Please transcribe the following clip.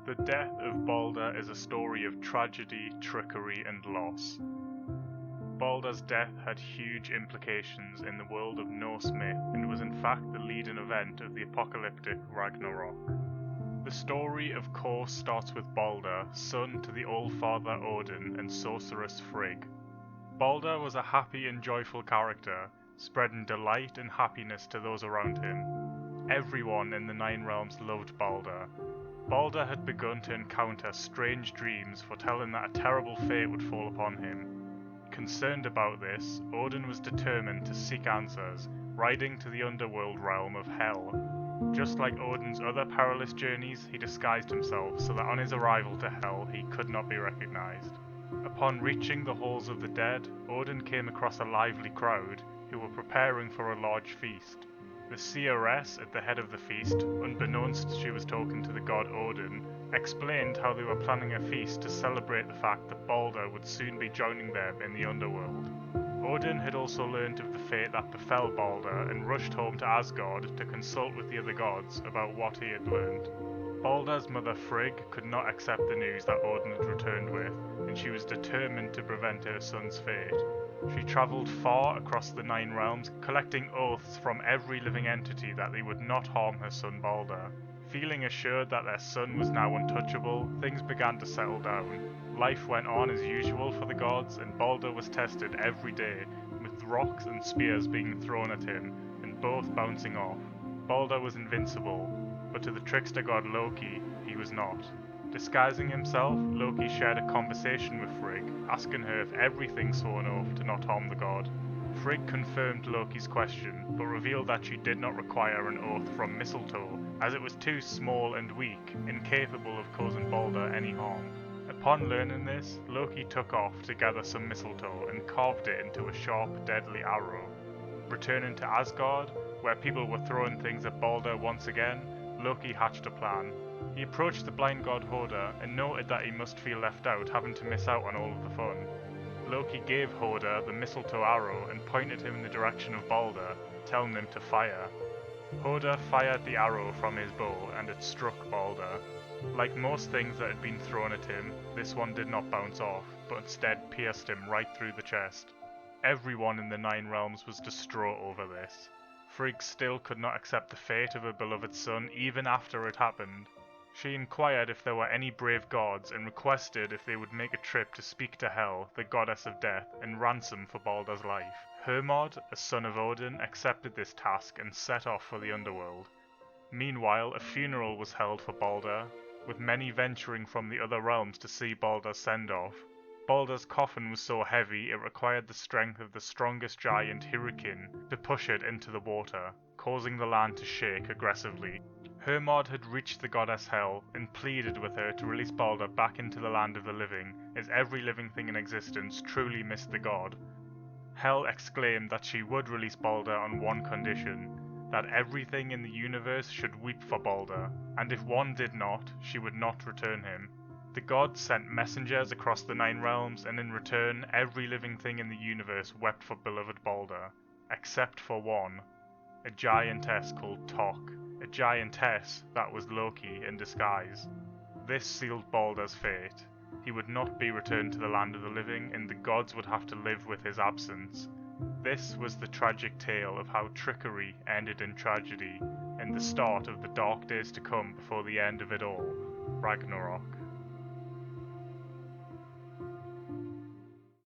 The death of Baldur is a story of tragedy, trickery, and loss. Baldur's death had huge implications in the world of Norse myth and was in fact the leading event of the apocalyptic Ragnarok. The story of course starts with Baldur, son to the All-Father Odin and sorceress Frigg. Baldur was a happy and joyful character, spreading delight and happiness to those around him. Everyone in the Nine Realms loved Baldur. Baldur had begun to encounter strange dreams foretelling that a terrible fate would fall upon him. Concerned about this, Odin was determined to seek answers, riding to the underworld realm of Hell. Just like Odin's other perilous journeys, he disguised himself so that on his arrival to Hell he could not be recognized. Upon reaching the halls of the dead, Odin came across a lively crowd who were preparing for a large feast. The seeress at the head of the feast, unbeknownst she was talking to the god Odin, explained how they were planning a feast to celebrate the fact that Baldur would soon be joining them in the underworld. Odin had also learned of the fate that befell Baldur and rushed home to Asgard to consult with the other gods about what he had learned. Baldur's mother Frigg could not accept the news that Odin had returned with, and she was determined to prevent her son's fate. She travelled far across the Nine Realms, collecting oaths from every living entity that they would not harm her son Baldur. Feeling assured that their son was now untouchable, things began to settle down. Life went on as usual for the gods, and Baldur was tested every day, with rocks and spears being thrown at him, and both bouncing off. Baldur was invincible, but to the trickster god Loki, he was not. Disguising himself, Loki shared a conversation with Frigg, asking her if everything swore an oath to not harm the god. Frigg confirmed Loki's question, but revealed that she did not require an oath from mistletoe, as it was too small and weak, incapable of causing Baldur any harm. Upon learning this, Loki took off to gather some mistletoe and carved it into a sharp, deadly arrow. Returning to Asgard, where people were throwing things at Baldur once again, Loki hatched a plan. He approached the blind god Hoder and noted that he must feel left out, having to miss out on all of the fun. Loki gave Hoder the mistletoe arrow and pointed him in the direction of Baldur, telling him to fire. Hoder fired the arrow from his bow and it struck Baldur. Like most things that had been thrown at him, this one did not bounce off, but instead pierced him right through the chest. Everyone in the Nine Realms was distraught over this. Frigg still could not accept the fate of her beloved son even after it happened. She inquired if there were any brave gods and requested if they would make a trip to speak to Hel, the goddess of death, and ransom for Baldur's life. Hermod, a son of Odin, accepted this task and set off for the underworld. Meanwhile, a funeral was held for Baldur, with many venturing from the other realms to see Baldur's send-off. Baldur's coffin was so heavy it required the strength of the strongest giant Hyrrokin to push it into the water, causing the land to shake aggressively. Hermod had reached the goddess Hel and pleaded with her to release Baldur back into the land of the living, as every living thing in existence truly missed the god. Hel exclaimed that she would release Baldur on one condition, that everything in the universe should weep for Baldur, and if one did not, she would not return him. The gods sent messengers across the Nine Realms, and in return, every living thing in the universe wept for beloved Baldur, except for one, a giantess called Tok, a giantess that was Loki in disguise. This sealed Baldur's fate. He would not be returned to the land of the living, and the gods would have to live with his absence. This was the tragic tale of how trickery ended in tragedy, and the start of the dark days to come before the end of it all, Ragnarok.